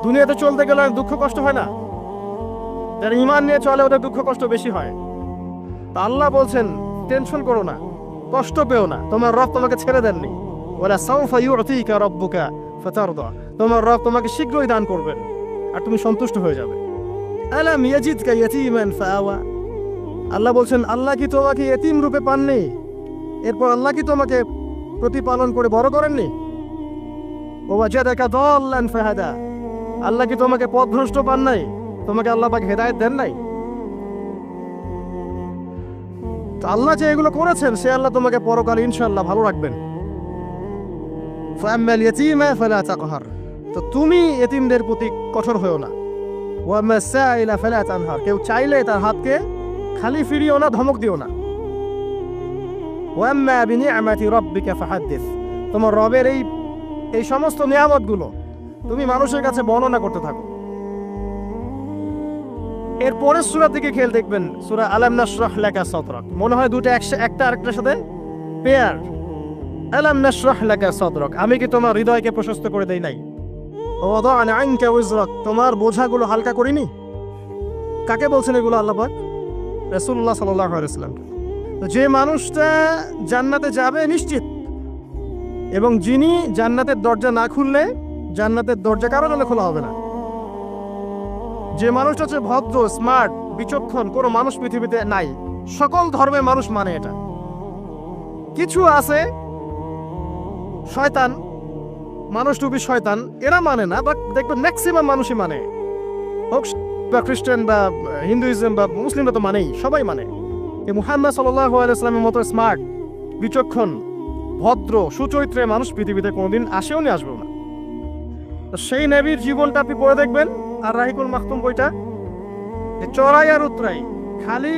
দুনিয়াতে চলতে গেলে দুঃখ কষ্ট হয় না? যারা ঈমান নিয়ে চলে ওদের দুঃখ কষ্ট বেশি হয়। তা আল্লাহ বলছেন টেনশন করো না, কষ্ট পেও না, তোমার রব তোমাকে ছেড়ে দেননি। ওয়ালা সাউফা ইউতিকা রাব্বুকা ফাতারদা, তোমার রব তোমাকে শীঘ্রই দান করবেন আর তুমি সন্তুষ্ট হয়ে যাবে। আলাম ইয়াজিদকা ইয়াতীমান ফাআওয়া, আল্লাহ বলছেন আল্লাহ কি তোমাকে এতিম রূপে পাননি? এরপর আল্লাহ কি তোমাকে প্রতিপালন করে বড় করেননি? ওয়াজাদাকা দাল্লান ফাহাদা, আল্লাহ কি তোমাকে পথভ্রষ্ট পান নাই? তোমাকে আল্লাহ পাক হেদায়েত দেন নাই? তো আল্লাহ যে এগুলো করেছেন সে আল্লাহ তোমাকে পরকালে ইনশাআল্লাহ ভালো রাখবেন। ফাআম্মাল ইয়াতীমা ফালা তাকহার, তো তুমি এতিমদের প্রতি কঠোর হয়ো না। ওয়া মাসাইলা ফালা তানহার, কেউ চাইলে তার হাতকে খালি ফিরিও না, ধমক দিও না। ওয়া আম্মা বিনিআমাতি রাব্বিকা ফাহাদ্দিস, তোমার রবের এই সমস্ত নিয়ামতগুলো তুমি মানুষের কাছে বর্ণনা করতে থাকো। এরপরের সূরা থেকে খেয়াল দেখবেন, সূরা আলাম নাশরাহ লাকা সাদরাক, মনে হয় দুটো একটা আরেকটার সাথে পেয়ার। আলাম নাশরাহ লাকা সাদরাক, আমি কি তোমার হৃদয়কে প্রশস্ত করে দেই নাই? ওয়াদা'না আনকা ওয়িজরাক, তোমার বোঝাগুলো হালকা করিনি? কাকে বলছেন এগুলো আল্লাহ পাক? রাসূলুল্লাহ সাল্লাল্লাহু আলাইহি ওয়াসাল্লাম। তো যে মানুষটা জান্নাতে যাবে নিশ্চিত, এবং যিনি জান্নাতের দরজা না খুললে জান্নাতের দরজা কারো জন্য খোলা হবে না। যে মানুষটা হচ্ছে ভদ্র, স্মার্ট, বিচক্ষণ, কোনো মানুষ পৃথিবীতে নাই। সকল ধর্মের মানুষ মানে এটা। কিছু আছে শয়তান, মানুষ টুপি শয়তান, এরা মানে না, বাট দেখবেন ম্যাক্সিমাম মানুষই মানে, হোক বা খ্রিস্টান বা হিন্দুইজম বা মুসলিমরা তো মানেই, সবাই মানে। এই মুহাম্মদ সাল্লাল্লাহু আলাইহি ওয়াসাল্লামের মতো স্মার্ট, বিচক্ষণ, ভদ্র, সুচরিত্রের মানুষ পৃথিবীতে কোনোদিন আসেও নি, আসবেও না। তো সেই নবীর জীবনটা আপনি পড়ে দেখবেন, আর রাহিকুল মাখতুম বইটা, যে চড়াই আর উতরাই, খালি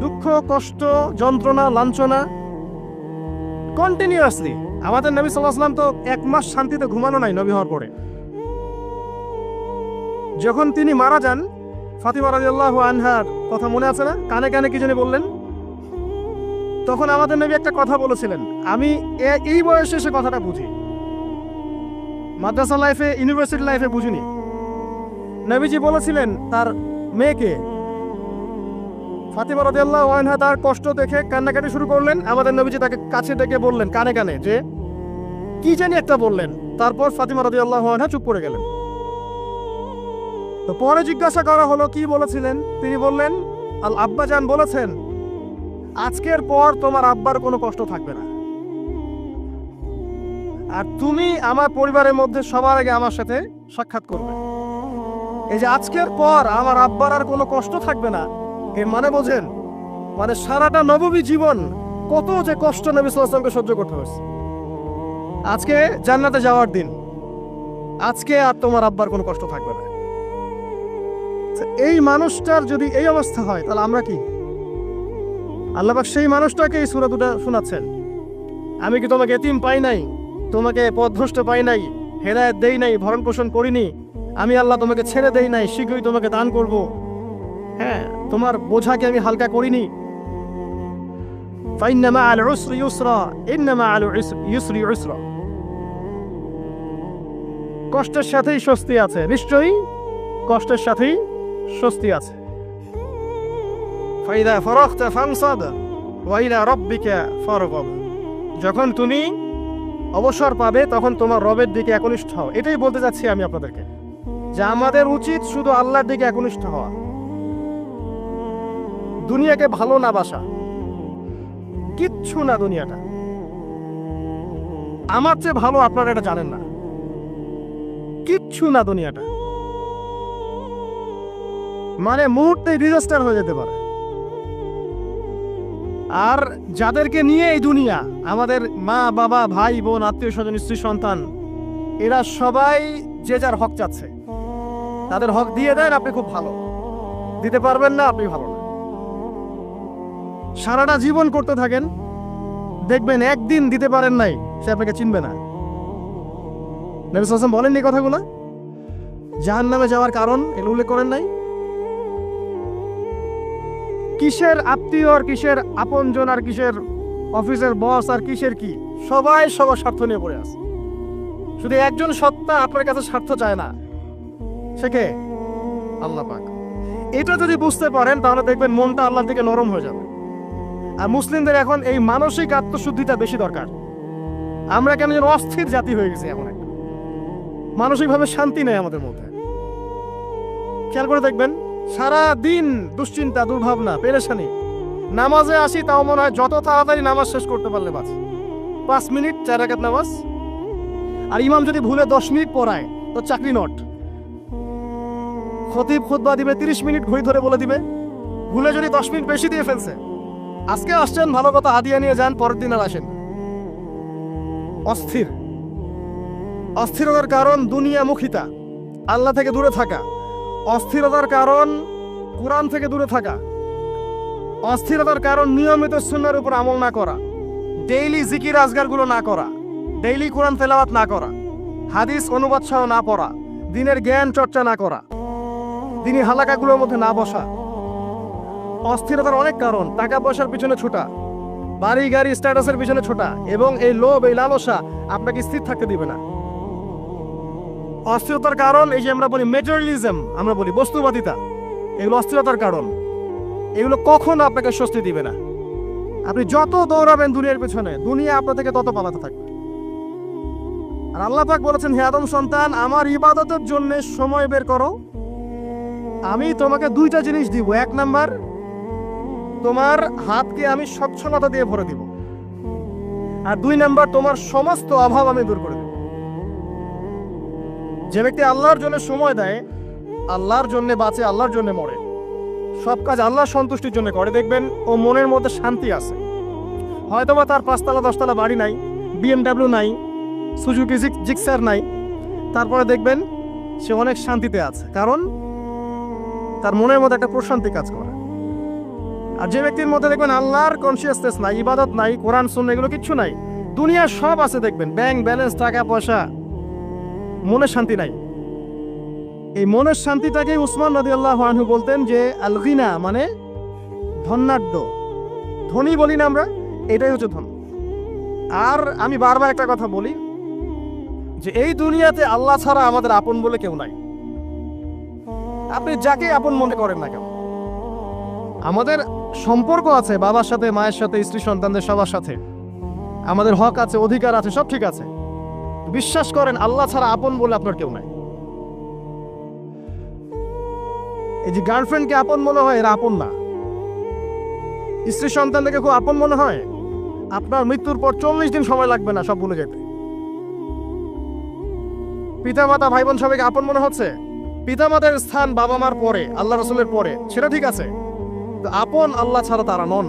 দুঃখ, কষ্ট, যন্ত্রণা, লাঞ্ছনা, কন্টিনিউয়াসলি। আমাদের নবী সাল্লাল্লাহু আলাইহি ওয়াসাল্লাম তো 1 মাস শান্তিতে ঘুমানো নাই নবী হওয়ার পরে। যখন তিনি মারা যান, ফাতিমা রাদিয়াল্লাহু আনহার কথা মনে আছে না? কানে কানে কি জানি বললেন। তখন আমাদের নবী একটা কথা বলেছিলেন, আমি এই বয়সে সে কথাটা বুঝি, মাদ্রাসা লাইফে, ইউনিভার্সিটি লাইফে বুঝিনি। নবীজি বলেছিলেন তার মেয়েকে, ফাতিমা রাদিয়াল্লাহু আনহা তার কষ্ট দেখে কান্নাকাটি শুরু করলেন। আমাদের নবীজি তাকে কাছে ডেকে বললেন কানে কানে যে কি জানি একটা বললেন। তারপর ফাতিমা রাদিয়াল্লাহু আনহা চুপ করে গেলেন। তো পরে জিজ্ঞাসা করা হলো কি বলেছিলেন? তিনি বললেন, আল আব্বাজান বলেছেন আজকের পর তোমার আব্বার কোনো কষ্ট থাকবে না, আর তুমি আমার পরিবারের মধ্যে সবার আগে আমার সাথে সাক্ষাৎ করবে। এই যে আজকের পর আমার আব্বার আর কোনো কষ্ট থাকবে না, এর মানে বোঝেন, মানে সারাটা নববী জীবন কত যে কষ্ট নবী সাল্লাল্লাহু আলাইহি ওয়াসাল্লামকে সহ্য করতে হয়েছে। আজকে জান্নাতে যাওয়ার দিন, আজকে আর তোমার আব্বার কোনো কষ্ট থাকবে না। এই মানুষটার যদি এই অবস্থা হয় তাহলে আমরা কি? আল্লাহ পাক সেই মানুষটাকে এই সূরা দুটো শোনাচ্ছেন, আমি কি তোমাকে এতিম পাই নাই, তোমাকে পথভ্রষ্ট পাই নাই, হেদায়েত দেই নাই, ভরণ পোষণ করিনি, আমি আল্লাহ তোমাকে ছেড়ে দেই নাই, শীঘ্রই তোমাকে দান করব, হ্যাঁ, তোমার বোঝাকে আমি হালকা করিনি। ফাইন্না মাআল উসরি ইউসরা, ইন্না মাআল ইউসরি ইউসরা, কষ্টের সাথেই স্বস্তি আছে, নিশ্চয়ই কষ্টের সাথেই স্বস্তি আছে। ফাইদা ফারাগতা ফানসাব ওয়া ইলা রাব্বিকা ফারগাব, যখন তুমি অবসর পাবে তখন তোমার রবের দিকে একনিষ্ঠ হও। এটাই বলতে যাচ্ছি আমি আপনাদেরকে, যে আমাদের উচিত শুধু আল্লাহর দিকে একনিষ্ঠ হওয়া, দুনিয়াকে ভালো না বাসা, কিচ্ছু না দুনিয়াটা। আমার চেয়ে ভালো আপনারা এটা জানেন না, কিচ্ছু না দুনিয়াটা, মানে মুহূর্তে ডিজাস্টার হয়ে যেতে পারে। আর যাদেরকে নিয়ে এই দুনিয়া, আমাদের মা বাবা, ভাই বোন, আত্মীয় স্বজন, স্ত্রী সন্তান, এরা সবাই যে যার হক চাচ্ছে, তাদের হক দিয়ে দেন, আপনি খুব ভালো, দিতে পারবেন না আপনি ভালো না। সারাটা জীবন করতে থাকেন, দেখবেন একদিন দিতে পারেন নাই, সে আপনাকে চিনবে না। নবী সাল্লাল্লাহু আলাইহি ওয়াসাল্লাম বলেননি কথাগুলো? জাহান্নামে যাওয়ার কারণ এগুলো উল্লেখ করেন নাই? কিসের আত্মীয় আর কিসের আপনজন আর কিসের অফিসের বস আর কিসের কি, সবাই সবার স্বার্থ নিয়ে পড়ে আছে। শুধু একজন সত্তা আপনার কাছে স্বার্থ চায় না, সে কে? আল্লাহ পাক। এটা যদি বুঝতে পারেন তাহলে দেখবেন মনটা আল্লাহর দিকে নরম হয়ে যাবে। আর মুসলিমদের এখন এই মানসিক আত্মশুদ্ধিটা বেশি দরকার। আমরা কেন যেন অস্থির জাতি হয়ে গেছি, এমন একটা মানসিকভাবে শান্তি নেই আমাদের মধ্যে। খেয়াল করে দেখবেন সারা দিন দুশ্চিন্তা, দুর্ভাবনা, পেরেশানি। নামাজে আসি তাও মনে হয় যত তাড়াতাড়ি নামাজ শেষ করতে পারলে বাস। 5 মিনিট 4 রাকাত নামাজ, আর ইমাম যদি ভুলে 10 মিনিট পড়ায় তো চাকরি নট। খতিব খুতবা দিবে 30 মিনিট ঘড়ি ধরে বলে দিবে, ভুলে যদি 10 মিনিট বেশি দিয়ে ফেলছে, আজকে আসছেন ভালো কথা, হাদিয়া নিয়ে যান, পরের দিন আর আসেন। অস্থির। অস্থিরতার কারণ দুনিয়ামুখিতা, আল্লাহ থেকে দূরে থাকা। অস্থিরতার কারণ কোরআন থেকে দূরে থাকা। অস্থিরতার কারণ নিয়মিত সুন্নাহর উপর আমল না করা, ডেইলি জিকির আজগারগুলো না করা, ডেইলি কোরআন তেলাওয়াত না করা, হাদিস অনুবাদ সহ না পড়া, দিনের জ্ঞান চর্চা না করা, দিনী হালাকাগুলোর মধ্যে না বসা। অস্থিরতার অনেক কারণ, টাকা পয়সার পিছনে ছোটা, বাড়ি গাড়ি স্ট্যাটাসের পিছনে ছোটা, এবং এই লোভ, এই লালসা আপনাকে স্থির থাকতে দিবে না। অস্থিরতার কারণ এই যে আমরা বলি মেটেরিয়ালিজম, আমরা বলি বস্তুবাদিতা, এগুলো অস্থিরতার কারণ। এগুলো কখনো আপনাকে স্বস্তি দিবে না। আপনি যত দৌড়াবেন দুনিয়ার পেছনে, দুনিয়া আপনার থেকে তত পালাতে থাকবে। আর আল্লাহ পাক বলেছেন, হে আদম সন্তান, আমার ইবাদতের জন্য সময় বের করো, আমি তোমাকে 2টা জিনিস দিব। 1 নাম্বার, তোমার হাতকে আমি সচ্ছলতা দিয়ে ভরে দিব, আর 2 নাম্বার, তোমার সমস্ত অভাব আমি দূর করে দেব। যে ব্যক্তি আল্লাহর জন্য সময় দেয়, আল্লাহর জন্য বাঁচে, আল্লাহর জন্য মরে, সব কাজ আল্লাহর সন্তুষ্টির জন্য করে, দেখবেন ও মনের মধ্যে শান্তি আছে। হয়তোবা তার 5 তলা 10 তলা বাড়ি নাই, BMW নাই, সুজুকি জিক্সার নাই, তারপরে দেখবেন সে অনেক শান্তিতে আছে, কারণ তার মনের মধ্যে একটা প্রশান্তি কাজ করে। আর যে ব্যক্তির মধ্যে দেখবেন আল্লাহর কনসিয়াসনেস নাই, ইবাদত নাই, কোরআন সুন্নাহ এগুলো কিচ্ছু নাই, দুনিয়ার সব আছে, দেখবেন ব্যাংক ব্যালেন্স, টাকা পয়সা, মনে শান্তি নাই। এই মনের শান্তিটাকে উসমান রাদিয়াল্লাহু আনহু বলতেন যে আল গিনা, মানে ধনাঢ্য, ধনী বলি না আমরা, এটাই হচ্ছে ধন। আর আমি বারবার একটা কথা বলি যে এই দুনিয়াতে আল্লাহ ছাড়া আমাদের আপন বলে কেউ নাই। আপনি যাকে আপন মনে করেন না কেন, আমাদের সম্পর্ক আছে বাবার সাথে, মায়ের সাথে, স্ত্রী সন্তানদের সবার সাথে, আমাদের হক আছে, অধিকার আছে, সব ঠিক আছে। বিশ্বাস করেন আল্লাহ ছাড়া আপন বলে আপনার কেউ নাই। এই যে গার্লফ্রেন্ডকে আপন মনে হয়, এরা আপন না। স্ত্রী সন্তানদেরকে খুব আপন মনে হয়, আপনার মৃত্যুর পর 40 দিন সময় লাগবে না সব ভুলে যেতে। পিতা মাতা, ভাই বোন সবাইকে আপন মনে হচ্ছে, পিতা মাতার স্থান বাবা মার পরে, আল্লাহ রাসূলের পরে, সেটা ঠিক আছে, আপন আল্লাহ ছাড়া তারা নন।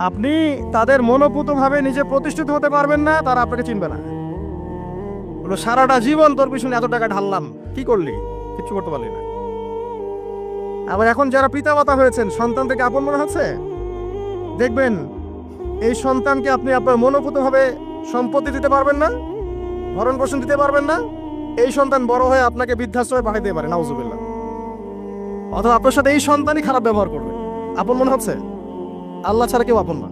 আপনি তাদের মনোপুতভাবে নিজে প্রতিষ্ঠিত হতে পারবেন না, তারা আপনাকে চিনবে না। সারাটা জীবন তোর পিছনে এত টাকা ঢাললাম, কি করলি? কিছু করতে পারলি না। আবার এখন যারা পিতা মাতা হয়েছেন, সন্তান থেকে আপন মনে হচ্ছে, দেখবেন এই সন্তানকে আপনি আপনার মনোপুতভাবে সম্পত্তি দিতে পারবেন না, ভরণ পোষণ দিতে পারবেন না, এই সন্তান বড় হয়ে আপনাকে বৃদ্ধাশ্রমে পাঠিয়ে দিতে পারে, নাউজুবিল্লাহ। অথবা আপনার সাথে এই সন্তানই খারাপ ব্যবহার করবে, আপন মনে হচ্ছে। আল্লাহ ছাড়া কেউ আপন না,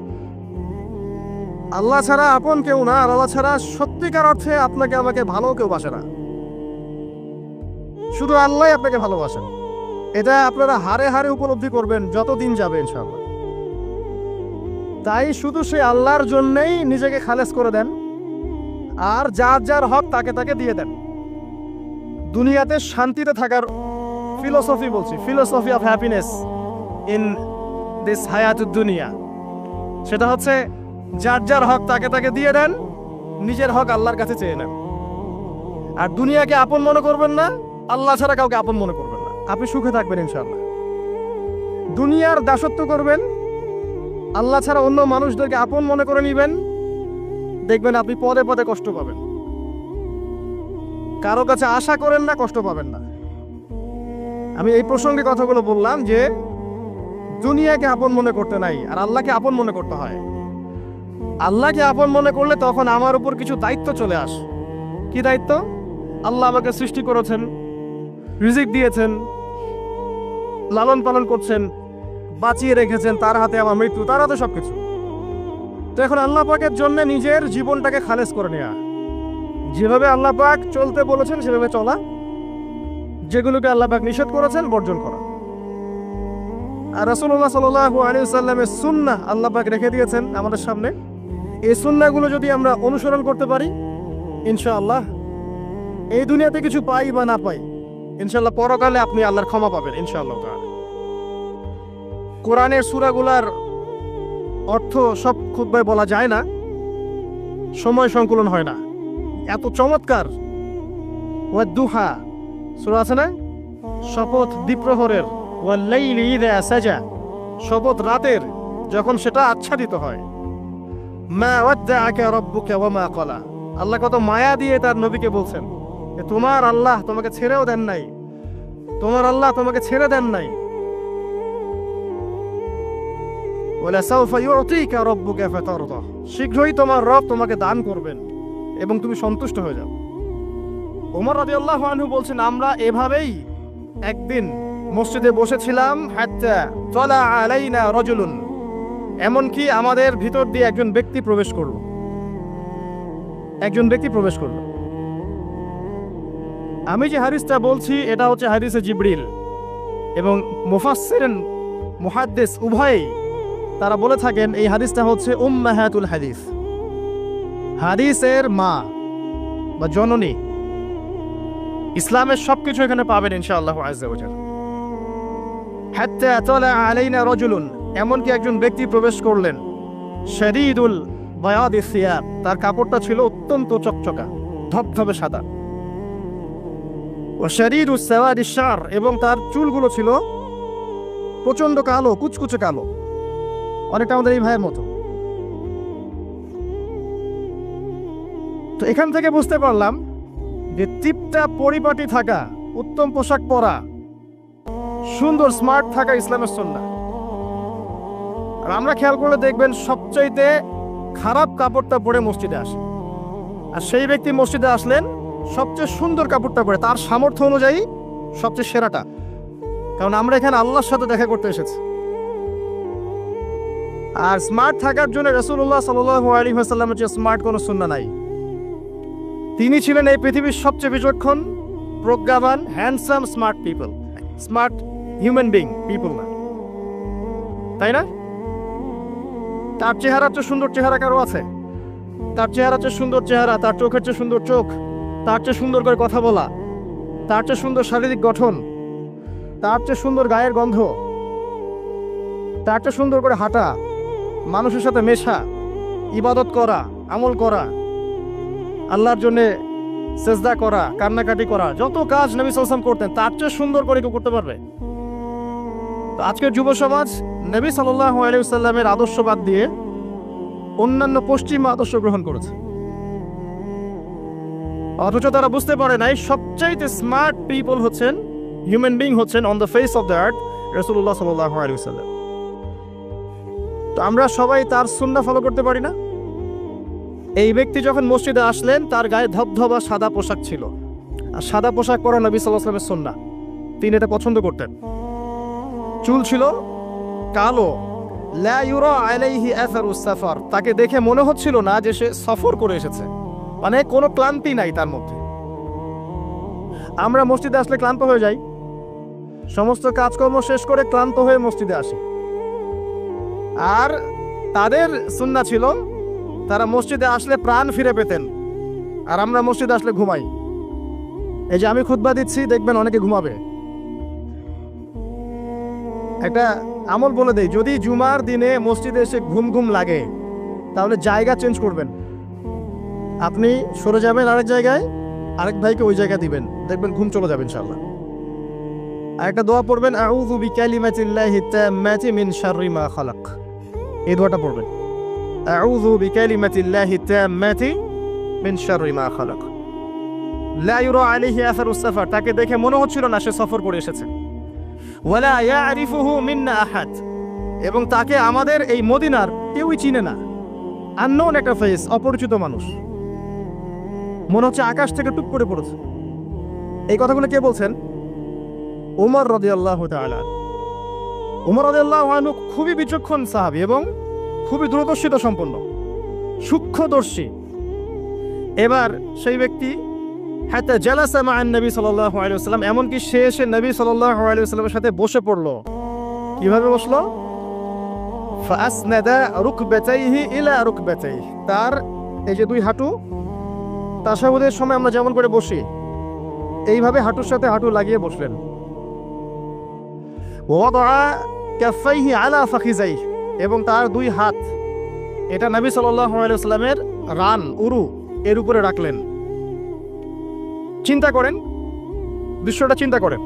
আল্লাহ ছাড়া আপন কেউ না। আর আল্লাহ ছাড়া সত্যিকার অর্থে আপনাকে আমাকে ভালো কেউ বাসে না, শুধু আল্লাহ আপনাকে ভালোবাসেন। এটা আপনারা হারে হারে উপলব্ধি করবেন যত দিন যাবে ইনশাআল্লাহ। তাই শুধু সেই আল্লাহর জন্যই নিজেকে খালেস করে দেন, আর যার যার হক তাকে তাকে দিয়ে দেন। দুনিয়াতে শান্তিতে থাকার ফিলোসফি বলছি, philosophy of happiness in this হায়াতুদ দুনিয়া, সেটা হচ্ছে যার যার হক তাকে তাকে দিয়ে দেন, নিজের হক আল্লাহর কাছে চেয়ে নেন। আর দুনিয়াকে আপন মনে করবেন না, আল্লাহ ছাড়া কাউকে আপন মনে করবেন না, আপনি সুখে থাকবেন ইনশাআল্লাহ। দুনিয়ার দাসত্ব করবেন, আল্লাহ ছাড়া অন্য মানুষদেরকে আপন মনে করে নেবেন, দেখবেন আপনি পদে পদে কষ্ট পাবেন। কারো কাছে আশা করেন না, কষ্ট পাবেন না। আমি এই প্রসঙ্গে কথাগুলো বললাম যে দুনিয়াকে আপন মনে করতে নাই, আর আল্লাহকে আপন মনে করতে হয়। আল্লাহকে আপন মনে করলে তখন আমার উপর কিছু দায়িত্ব চলে আসে। কি দায়িত্ব? আল্লাহ আমাকে সৃষ্টি করেছেন, রিজিক দিয়েছেন, লালন পালন করছেন, বাঁচিয়ে রেখেছেন, তার হাতে আমার মৃত্যু, তার হাতে সবকিছু। তো এখন আল্লাহ পাকের জন্য নিজের জীবনটাকে খালেস করে নেওয়া, যেভাবে আল্লাহ পাক চলতে বলেছেন সেভাবে চলা, যেগুলোকে আল্লাহ পাক নিষেধ করেছেন বর্জন করা। আর রাসূলুল্লাহ সাল্লাল্লাহু আলাইহি ওয়াসাল্লামের সুন্নাহ আল্লাহ পাক রেখে দিয়েছেন আমাদের সামনে। এই সুন্নাহগুলো যদি আমরা অনুসরণ করতে পারি, ইনশাআল্লাহ এই দুনিয়াতে কিছু পাই বা না পাই, ইনশাআল্লাহ পরকালে আপনি আল্লাহর ক্ষমা পাবেন ইনশাআল্লাহ তাআলা। কোরআনের সূরাগুলার অর্থ সব খুতবায় বলা যায় না, সময় সংকুলন হয় না। এত চমৎকার ওয়াদ-দুহা সূরা আছে না, শপথ দ্বিপ্রহরের, ওয়াল-লাইলি ইযা সাজা, শপথ রাতের যখন সেটা আচ্ছাদিত হয়। মা ওয়াদ্দাআকা রাব্বুকা ওয়া মা ক্বালা, আল্লাহ কত মায়া দিয়ে তার নবীকে বলছেন যে তোমার আল্লাহ তোমাকে ছেড়েও দেন নাই, তোমার আল্লাহ তোমাকে ছেড়ে দেন নাই। ওয়ালা সাউফা ইউতিকা রাব্বুকা ফাতারদা, শীঘ্রই তোমার রব তোমাকে দান করবেন এবং তুমি সন্তুষ্ট হয়ে যাও। ওমর রাদিয়াল্লাহু আনহু বলছেন আমরা এভাবেই একদিন মসজিদে বসেছিলাম, হাত্তা তালা আলাইনা রাজুলুন, এমনকি আমাদের ভিতর দিয়ে একজন ব্যক্তি প্রবেশ করলো, একজন ব্যক্তি প্রবেশ করলো। আমি যে হাদিসটা বলছি এটা হচ্ছে হাদিসে জিবরিল, এবং মুফাসসিরিন মুহাদ্দিস উভয়ই তারা বলে থাকেন এই হাদিসটা হচ্ছে উম্মাহাতুল হাদিস, হাদিসের মা বা জননী। ইসলামের সবকিছু এখানে পাবেন ইনশাআল্লাহু আযজা ওয়া জাল্লা। হাত্তা তালা আলাইনা রাজুলুন, এমনকি একজন ব্যক্তি প্রবেশ করলেন, শাদীদুল বায়াদিস সিয়াব, তার কাপড়টা ছিল অত্যন্ত চকচকা ধবধবে সাদা, ওয়া শাদীদুস সাওয়াদিশ শা'r, এবং তার চুলগুলো ছিল প্রচন্ড কালো, কুচকুচে কালো, অনেকটা আমাদের এই ভাইয়ের মতো। তো এখান থেকে বুঝতে পারলাম যে টিপটাপ পরিপাটি থাকা, উত্তম পোশাক পরা, সুন্দর স্মার্ট থাকা ইসলামের সুন্নাহ। আর আমরা খেয়াল করলে দেখবেন সবচাইতে খারাপ কাপড়টা পরে মসজিদে আসে, আর সেই ব্যক্তি মসজিদে আসলেন সবচেয়ে সুন্দর কাপড়টা পরে, তার সামর্থ্য অনুযায়ী সবচেয়ে সেরাটা, কারণ আমরা এখানে আল্লাহর সাথে দেখা করতে এসেছি। আর স্মার্ট থাকার জন্য রাসূলুল্লাহ সাল্লাল্লাহু আলাইহি ওয়াসাল্লামের যে স্মার্ট কোনো সুন্নাহ নাই। তিনি ছিলেন এই পৃথিবীর সবচেয়ে বিচক্ষণ, প্রজ্ঞাবান, handsome, smart people, smart human being people না, তাই না? তার চেহারার চেয়ে সুন্দর চেহারা কারো আছে? তার চেহারার চেয়ে সুন্দর চেহারা, তার চোখের চেয়ে সুন্দর চোখ, তার চেয়ে সুন্দর করে কথা বলা, তার চেয়ে সুন্দর শারীরিক গঠন, তার চেয়ে সুন্দর গায়ের গন্ধ, তার চেয়ে সুন্দর করে হাঁটা, মানুষের সাথে মেশা, ইবাদত করা, আমল করা, আল্লাহর জন্য সেজদা করা, কান্নাকাটি করা, যত কাজ নবী সাল্লাল্লাহু আলাইহি ওয়াসাল্লাম করতেন তার চেয়ে সুন্দর করে কেউ করতে পারবে? তো আজকের যুব সমাজ নবী সাল্লাল্লাহু আলাইহি ওয়াসাল্লামের আদর্শ বাদ দিয়ে অন্যান্য পশ্চিমা আদর্শ গ্রহণ করেছে, অথচ তারা বুঝতে পারে নাই সবচাইতে স্মার্ট পিপল হচ্ছেন, হিউম্যান বিং হচ্ছেন on the face of the earth রাসূলুল্লাহ সাল্লাল্লাহু আলাইহি ওয়াসাল্লাম। তো আমরা সবাই তার সুন্নাহ ফলো করতে পারি না? এই ব্যক্তি যখন মসজিদে আসলেন তার গায়ে ধবধবা সাদা পোশাক ছিল, আর সাদা পোশাক পরা নবী সাল্লাল্লাহু আলাইহি ওয়াসাল্লামের সুন্নাহ, তিনি এটা পছন্দ করতেন। চুল ছিল কালো, লা ইউরা আলাইহি আসারুস সাফার, তাকে দেখে মনে হচ্ছিল না যে সে সফর করে এসেছে, মানে কোনো ক্লান্তি নাই তার মধ্যে। আমরা মসজিদে আসলে ক্লান্ত হয়ে যাই, সমস্ত কাজকর্ম শেষ করে ক্লান্ত হয়ে মসজিদে আসি, আর তাদের সুন্নাহ ছিল তারা মসজিদে আসলে প্রাণ ফিরে পেতেন, আর আমরা মসজিদে আসলে ঘুমাই। এই যে আমি খুতবা দিচ্ছি, দেখবেন অনেকে ঘুমাবে। একটা আমল বলে দেই, যদি জুমার দিনে মসজিদে এসে ঘুম ঘুম লাগে তাহলে জায়গা চেঞ্জ করবেন, আপনি সরে যাবেন আরেক জায়গায়, আরেক ভাইকে ওই জায়গা দিবেন, দেখবেন ঘুম চলে যাবে ইনশাআল্লাহ। আর একটা দোয়া পড়বেন, আউযু বিকালিমাতিল্লাহি তাম্মাতি মিন শাররি মা খালাক, এই দোয়াটা পড়বেন, আউযু বিকালিমাতিল্লাহি তাম্মাতি মিন শাররি মা খালাক। লা ইউরা আলাইহি আসারুস সাফার, তাকে দেখে মনে হচ্ছিল না সে সফর করে এসেছে। ওয়ালা ইয়ারিফুহু মিন্না আহাদ, এবং তাকে আমাদের এই মদিনার কেউই চিনে না, আননোন একটা ফেস, অপরিচিত মানুষ, মনে হচ্ছে আকাশ থেকে টুপ করে পড়েছে। এই কথাগুলো কে বলছেন? ওমর রাদিয়াল্লাহু তাআলা। ওমর রাদিয়াল্লাহু আনহু খুবই বিচক্ষণ সাহাবী এবং খুবই দূরদর্শিতা সম্পন্ন, সূক্ষ্মদর্শী। এবার সেই ব্যক্তি হাত্তা জালাসা মা'আন নবী সাল্লাল্লাহু আলাইহি ওয়াসাল্লাম, এমনকি সে এসে নবী সাল্লাল্লাহু আলাইহি ওয়াসাল্লামের সাথে বসে পড়লো। কিভাবে বসলো? ফাআসনাদা রুকবাতাইহি ইলা রুকবাতাইহি, তার এই যে দুই হাঁটু তাশাহুদের সময় আমরা যেমন করে বসি এইভাবে হাঁটুর সাথে হাঁটু লাগিয়ে বসলেন। ওয়াদা কাফাইহি আলা ফাখিজাইহি, এবং তার দুই হাত এটা নবী সাল্লাল্লাহু আলাইহি ওয়াসাল্লামের রান উরু এর উপরে রাখলেন। চিন্তা করেন, দৃশ্যটা চিন্তা করেন।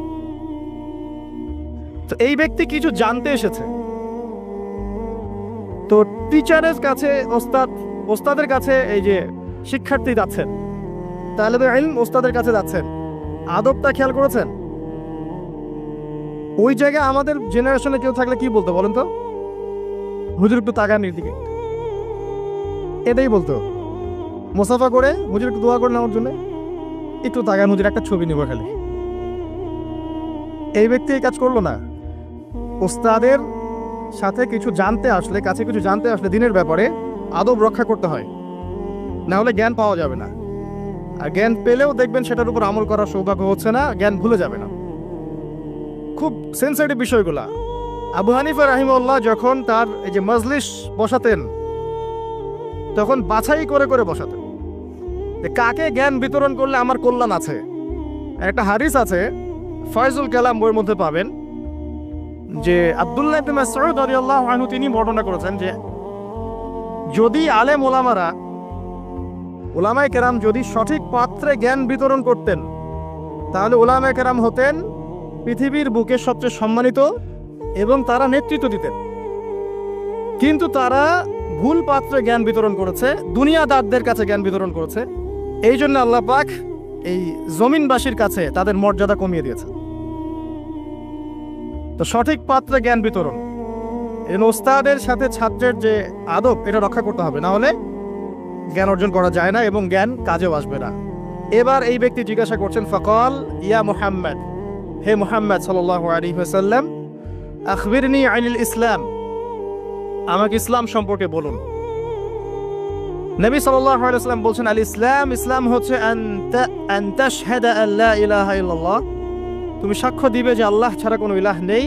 তো এই ব্যক্তি কিছু জানতে এসেছে, তো টিচারের কাছে ওস্তাদের কাছে এই যে শিক্ষার্থী যাচ্ছেন, তালেবে ইলম ওস্তাদের কাছে যাচ্ছেন, আদবটা খেয়াল করেছেন? ওই জায়গায় আমাদের জেনারেশনে কেউ থাকলে কি বলতো বলেন তো? হুজুর একটু তাকান দিকে, এটাই বলতো। মুসাফা করে হুজুর একটু দোয়া করে নেওয়ার জন্য একটু তাকান, হুজুর একটা ছবি নিব খালি। এই ব্যক্তি এই কাজ করলো না। ওস্তাদের সাথে কিছু জানতে আসলে, কাছে কিছু জানতে আসলে দিনের ব্যাপারে আদব রক্ষা করতে হয়, না হলে জ্ঞান পাওয়া যাবে না। আর জ্ঞান পেলেও দেখবেন সেটার উপর আমল করার সৌভাগ্য হচ্ছে না, জ্ঞান ভুলে যাবে না। খুব সেন্সিটিভ বিষয়গুলা। আবু হানিফা রাহিমাহুল্লাহ যখন তার এই যে মজলিস বসাতেন, তখন বাছাই করে করে বসাতেন যে কাকে জ্ঞান বিতরণ করলে আমার কল্যাণ আছে। একটা হাদিস আছে, ফয়জুল কালাম বইয়ের মধ্যে পাবেন, যে আব্দুল্লাহ ইবনে মাসউদ রাদিয়াল্লাহু আনহু তিনি বর্ণনা করেছেন যে যদি আলেম ওলামায়ে কেরাম যদি সঠিক পাত্রে জ্ঞান বিতরণ করতেন, তাহলে ওলামায়ে কেরাম হতেন পৃথিবীর বুকে সবচেয়ে সম্মানিত এবং তারা নেতৃত্ব দিতেন। কিন্তু তারা ভুল পাত্রে জ্ঞান বিতরণ করেছে, দুনিয়াদারদের কাছে জ্ঞান বিতরণ করেছে। এই জন্য আল্লাহ পাক এই জমিনবাসীর কাছে তাদের মর্যাদা কমিয়ে দিয়েছে। তো সঠিক পাত্রে জ্ঞান বিতরণ, ওস্তাদের সাথে ছাত্রের যে আদব এটা রক্ষা করতে হবে, না হলে জ্ঞান অর্জন করা যায় না এবং জ্ঞান কাজেও আসবে না। এবার এই ব্যক্তি জিজ্ঞাসা করছেন, ফাকাল ইয়া মুহাম্মদ, হে মুহাম্মদ সাল্লাল্লাহু আলাইহি ওয়াসাল্লাম, আখবিরনি আনিল ইসলাম, আমাকে ইসলাম সম্পর্কে বলুন। নবী সাল্লাল্লাহু আলাইহি ওয়াসাল্লাম বলছেন, আল ইসলাম, ইসলাম হচ্ছে আন তাশহাদা আল লা ইলাহা ইল্লাল্লাহ, তুমি সাক্ষ্য দিবে যে আল্লাহ ছাড়া কোনো ইলাহ নেই,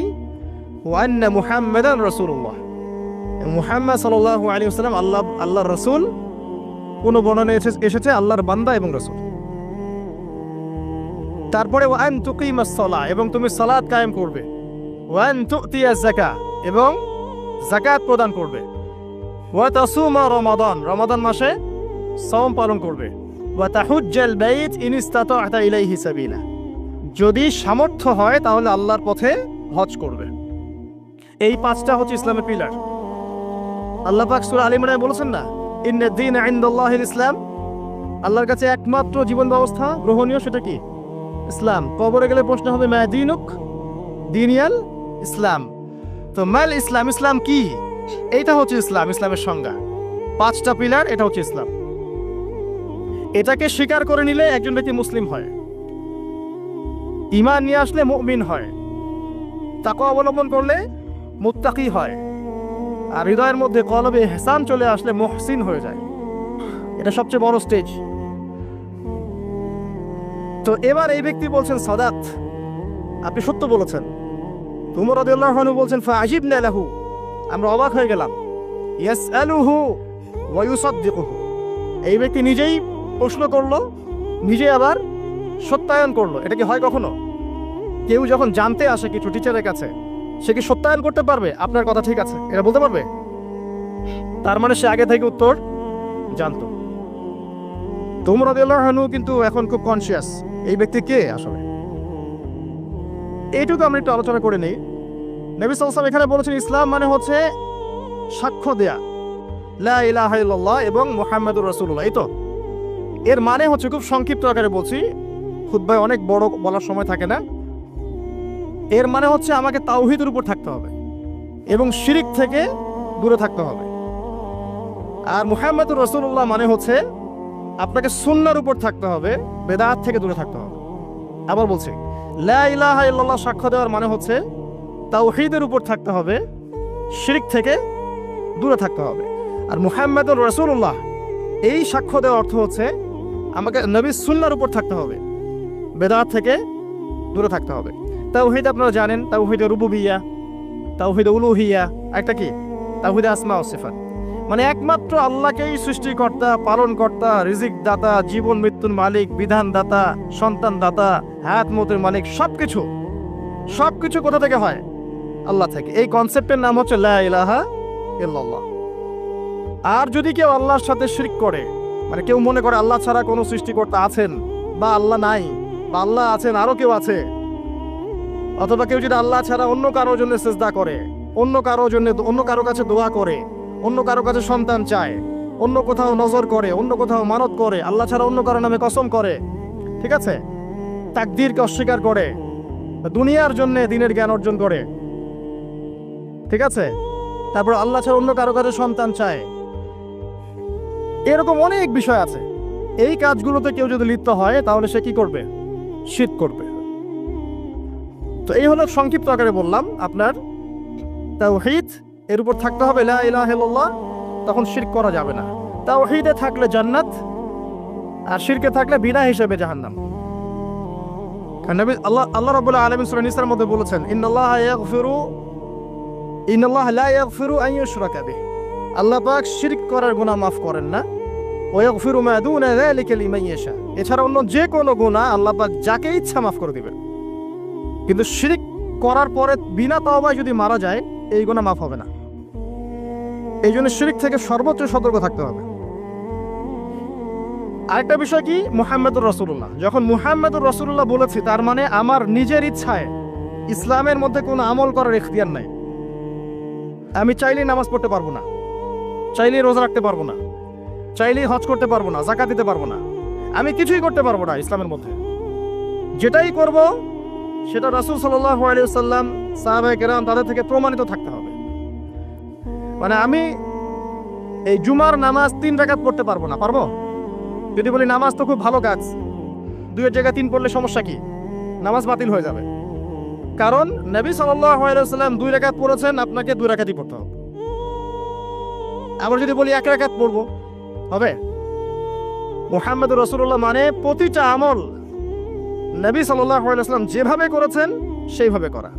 ওয়া আন্না মুহাম্মাদান রাসূলুল্লাহ, মুহাম্মদ সাল্লাল্লাহু আলাইহি ওয়াসাল্লাম আল্লাহর রাসূল। কোন বর্ণনায় এসেছে আল্লাহর বান্দা এবং রাসূল। তারপরে ওয়া আন তুকিমাস সালাহ, এবং তুমি সালাত কায়েম করবে, ওয়া আন তুতিয়াজ যাকাত, এবং যাকাত প্রদান করবে, ওয়া তাসুমা রমাদান, রমাদান মাসে সাওম পালন করবে, ওয়া তাহুজ্জাল বাইত ইন ইসতাতা'তা ইলাইহি সাবিলা, যদি সামর্থ্য হয় তাহলে আল্লাহর পথে হজ করবে। এই পাঁচটা হচ্ছে ইসলামের পিলার। আল্লাহ পাক সূরা আলে ইমরানে বলেছেন না, ইন্নাদ দীনা ইনদাল্লাহিল ইসলাম, আল্লাহর কাছে একমাত্র জীবন ব্যবস্থা গ্রহণীয় সেটা কি? ইসলাম। কবরে গেলে প্রশ্ন হবে মা দীনুক, দীনিয়াল ইসলাম। তো মাল ইসলাম, ইসলাম কি? এইটা হচ্ছে ইসলাম, ইসলামের সংজ্ঞা। পাঁচটা পিলার, এটা হচ্ছে ইসলাম। এটাকে স্বীকার করে নিলে একজন ব্যক্তি মুসলিম হয়, ঈমান নিয়ে আসলে মুমিন হয়, তাকওয়া অবলম্বন করলে মুত্তাকি হয়, আর হৃদয়ের মধ্যে কলবে ইহসান চলে আসলে মুহসিন হয়ে যায়। এটা সবচেয়ে বড় স্টেজ। তো এবার এই ব্যক্তি বলছেন সাদাত, আপনি সত্য বলেছেন। উমর রাদিয়াল্লাহু আনহু বলছেন ফাআজিবনা লাহু, আমরা অবাক হয়ে গেলাম। ইয়াসআলুহু ওয়া ইউসাদ্দিকুহু, এই ব্যক্তি নিজেই প্রশ্ন করলো, নিজেই আবার সত্যায়ন করলো। এটা কি হয় কখনো? কেউ যখন জানতে আসে কিছু টিচারের কাছে, সে কি সত্যায়ন করতে পারবে আপনার কথা ঠিক আছে এটা বলতে পারবে? তার মানে সে আগে থেকে উত্তর জানতো। উমর রাদিয়াল্লাহু আনহু কিন্তু এখন খুব কনসিয়াস এই ব্যক্তি কে আসলে। এইটুকু আমরা একটু আলোচনা করে নিই। নবী সাল্লাল্লাহু আলাইহি ওয়াসাল্লাম এখানে বলেছেন ইসলাম মানে হচ্ছে সাক্ষ্য দেয়া লা ইলাহা ইল্লাল্লাহ এবং মুহাম্মাদুর রাসূলুল্লাহ। এই তো এর মানে হচ্ছে, খুব সংক্ষিপ্ত আকারে বলছি, খুতবায় অনেক বড় বলার সময় থাকে না। এর মানে হচ্ছে আমাকে তাওহীদের উপর থাকতে হবে এবং শিরিক থেকে দূরে থাকতে হবে। আর মুহাম্মাদুর রাসূলুল্লাহ মানে হচ্ছে আপনাকে সুন্নাহর উপর থাকতে হবে, বেদাত থেকে দূরে থাকতে হবে। আবার বলছি, লা ইলাহা ইল্লাল্লাহ সাক্ষ্য দেওয়ার মানে হচ্ছে তাওহীদের উপর থাকতে হবে, শিরিক থেকে দূরে থাকতে হবে। আর মুহাম্মাদুর রাসূলুল্লাহ এই সাক্ষ্য দেওয়ার অর্থ হচ্ছে আমাকে নবীর সুন্নাহর উপর থাকতে হবে, বেদাত থেকে দূরে থাকতে হবে। তাওহীদ আপনারা জানেন, তাওহীদে রুবুবিয়্যাহ, তাওহীদে উলুহিয়্যাহ, একটা কি তাওহীদে আসমা ও সিফাত, মানে একমাত্র আল্লাহকেই সৃষ্টিকর্তা, পালনকর্তা, রিজিক দাতা, জীবন মৃত্যুর মালিক, বিধান দাতা, সন্তান দাতা, হায়াত মতের মালিক, সবকিছু কোথা থেকে হয়? আল্লাহ থেকে। এই কনসেপ্টের নাম হচ্ছে লা ইলাহা ইল্লাল্লাহ। আর যদি কেউ আল্লাহর সাথে শিরক করে, মানে কেউ মনে করে আল্লাহ ছাড়া কোনো সৃষ্টিকর্তা আছেন, বা আল্লাহ নাই, বা আল্লাহ আছেন আরো কেউ আছে, অথবা কেউ যদি আল্লাহ ছাড়া অন্য কারোর জন্য সিজদা করে, অন্য কারো কাছে দোয়া করে, অন্য কারো কাছে সন্তান চায়, অন্য কোথাও নজর করে, অন্য কোথাও মানত করে, আল্লাহ ছাড়া অন্য কারো নামে কসম করে, ঠিক আছে, তাকদীরকে অস্বীকার করে, দুনিয়ার জন্য দিনের জ্ঞান অর্জন করে, ঠিক আছে, তারপর আল্লাহ ছাড়া অন্য কারো কাছে সন্তান চায়, এরকম অনেক বিষয় আছে। এই কাজগুলোতে কেউ যদি লিপ্ত হয় তাহলে সে কি করবে? শিরক করবে। তো এই হলো সংক্ষিপ্ত আকারে বললাম, আপনার তাওহীদ এর উপর থাকতে হবে, লা ইলাহা ইল্লাল্লাহ, তখন শিরক করা যাবে না। তাওহীদে থাকলে জান্নাত, আর শিরকে থাকলে বিনা হিসেবে জাহান্নাম। কারণ নবী আল্লাহ রাব্বুল আলামিন সূরা নিসার মধ্যে বলেছেন, ইন্নাল্লাহা লা ইয়াগফিরু আন ইউশরাকা বিহি, আল্লাহ পাক শিরক করার গুনাহ মাফ করেন না, ওয়া ইয়াগফিরু মা দুনা যালিকা লিমান ইয়াশা, এছাড়া অন্য যে কোনো গুনাহ আল্লাহ পাক যাকে ইচ্ছা মাফ করে দিবেন। কিন্তু শিরক করার পরে বিনা তওবায় যদি মারা যায়, এই গুনাহ মাফ হবে না। এই জন্য শিরক থেকে সর্বোচ্চ সতর্ক থাকতে হবে। আরেকটা বিষয় কি, মুহাম্মদুর রাসূলুল্লাহ, যখন মুহাম্মদুর রাসূলুল্লাহ বলেছি, তার মানে আমার নিজের ইচ্ছায় ইসলামের মধ্যে কোনো আমল করার ইখতিয়ার নাই। আমি চাইলেই নামাজ পড়তে পারবো না, চাইলেই রোজা রাখতে পারবো না, চাইলেই হজ করতে পারবো না, যাকাত দিতে পারবো না, আমি কিছুই করতে পারবো না ইসলামের মধ্যে। যেটাই করব সেটা রাসূল সাল্লাল্লাহু আলাইহি ওয়াসাল্লাম, সাহাবায়ে কেরাম তাদের থেকে প্রমাণিত থাকতে হবে। মানে আমি এই জুমার নামাজ 3 রাকাত পড়তে পারবো না, পারবো? যদি বলি নামাজ তো খুব ভালো কাজ, 2-এর জায়গায় 3 পড়লে সমস্যা কি? নামাজ বাতিল হয়ে যাবে। কারণ নবী সাল্লাল্লাহু আলাইহি ওয়াসাল্লাম 2 রাকাত পড়েছেন, আপনাকে 2 রাকাতই পড়তে হবে। আবার যদি বলি 1 রাকাত পড়বো, হবে? মুহাম্মদুর রাসূলুল্লাহ মানে প্রতিটা আমল নবী সাল্লাল্লাহু আলাইহি ওয়াসাল্লাম যেভাবে করেছেন সেইভাবে করা।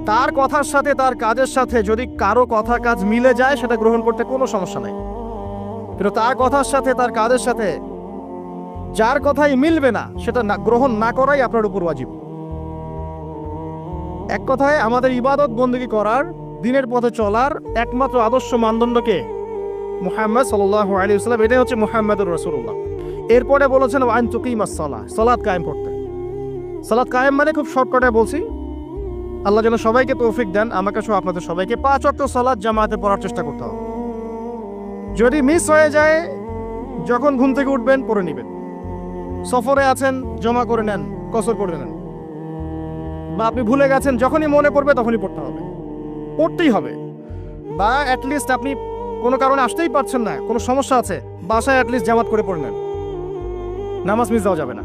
তার কথার সাথে তার কাজের সাথে যদি কারো কথা কাজ মিলে যায়, সেটা গ্রহণ করতে কোনো সমস্যা নাই। কিন্তু তার কথার সাথে তার কাজের সাথে যার কথাই মিলবে না, সেটা গ্রহণ না করাই আপনার উপর ওয়াজিব। এক কথায় আমাদের ইবাদত বন্দেগী করার, দিনের পথে চলার একমাত্র আদর্শ মানদণ্ডকে মুহাম্মদ সাল্লাল্লাহু আলাইহি ওয়াসাল্লাম, এটাই হচ্ছে মুহাম্মদুর রাসূলুল্লাহ। এরপরে বলেছেন ওয়া আন তুকিমাস সালাহ, সালাত কায়েম করতে। সালাত কায়েম মানে খুব শর্টকাটে বলছি, আল্লাহ যেন সবাইকে তৌফিক দেন, আমাকে সহ আপনাদের সবাইকে 5 ওয়াক্ত সালাত জামাতে পড়ার চেষ্টা করতে হবে। যদি মিস হয়ে যায়, যখন ঘুম থেকে উঠবেন পড়ে নেবেন। সফরে আছেন, জমা করে নেন, কসর করে নেন। বা আপনি ভুলে গেছেন, যখনই মনে পড়বে তখনই পড়তে হবে, পড়তেই হবে। বা অ্যাটলিস্ট আপনি কোনো কারণে আসতেই পারছেন না, কোনো সমস্যা আছে, বাসায় অ্যাটলিস্ট জামাত করে পড়ে নেন, নামাজ মিস দেওয়া যাবে না।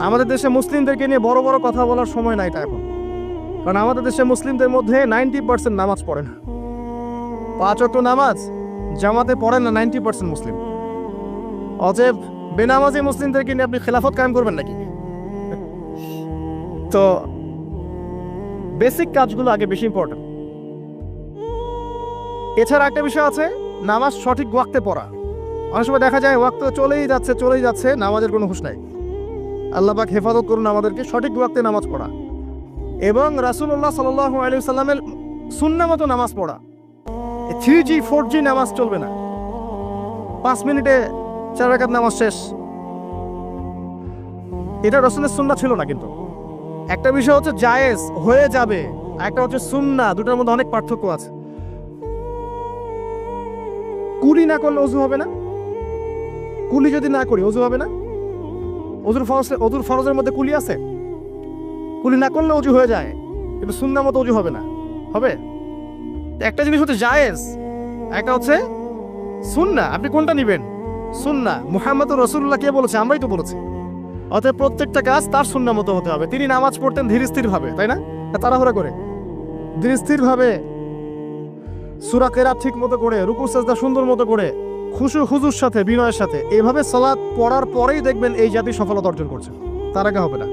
আমাদের দেশে মুসলিমদেরকে নিয়ে বড় বড় কথা বলার সময় নাই এটা এখন, কারণ আমাদের দেশে মুসলিমদের মধ্যে 90% নামাজ পড়ে না। 5 ওয়াক্ত নামাজ জামাতে পড়েন না 90% মুসলিম। অতএব বেনামাজি মুসলিমদেরকে নিয়ে আপনি খেলাফত কায়েম করবেন নাকি? তো বেসিক কাজগুলো আগে বেশি ইম্পর্টেন্ট। এছাড়া একটা বিষয় আছে, নামাজ সঠিক ওয়াক্তে পড়া। অনেক সময় দেখা যায় ওয়াক্ত চলেই যাচ্ছে, নামাজের কোনো হুঁশ নাই। আল্লাহ পাক হেফাজত করুন আমাদেরকে, সঠিক ওয়াক্তে নামাজ পড়া এবং রাসূলুল্লাহ সাল্লাল্লাহু আলাইহি ওয়াসাল্লামের সুন্নাহ মতো নামাজ পড়া। 3G 4G নামাজ চলবে না। 5 মিনিটে 4 রাকাত নামাজ শেষ, এটা রাসূলের সুন্নাহ ছিল না। কিন্তু একটা বিষয় হচ্ছে জায়েজ হয়ে যাবে, একটা হচ্ছে সুন্নাহ, দুটোর মধ্যে অনেক পার্থক্য আছে। কুলি না করলে ওযু হবে না, কুলি যদি না করি ওযু হবে না। ওযুর ফরজের মধ্যে কুলি আছে, কুলি না করলে ওযু হয়ে যায়, কিন্তু সুন্নাহ মতো ওযু হবে না, হবে? একটা জিনিস হচ্ছে জায়েজ, একটা হচ্ছে সুন্নাহ। আপনি কোনটা নেবেন? সুন্নাহ। মুহাম্মদুর রাসূলুল্লাহ কে বলেছে? আমরাই তো বলেছি। অতএব প্রত্যেকটা কাজ তার সুন্নাহ মতো হতে হবে। তিনি নামাজ পড়তেন ধীর স্থির ভাবে, তাই না? তাড়াহুড়া করে, ধীর স্থির ভাবে, সূরা কেরাত ঠিক মতো করে, রুকু সাজদা সুন্দর মতো করে, খুশু হুজুর সাথে বিনয়ের সাথে এভাবে সালাত পড়ার পরেই দেখবেন এই জাতি সফলতা অর্জন করছে, তার আগে হবে না।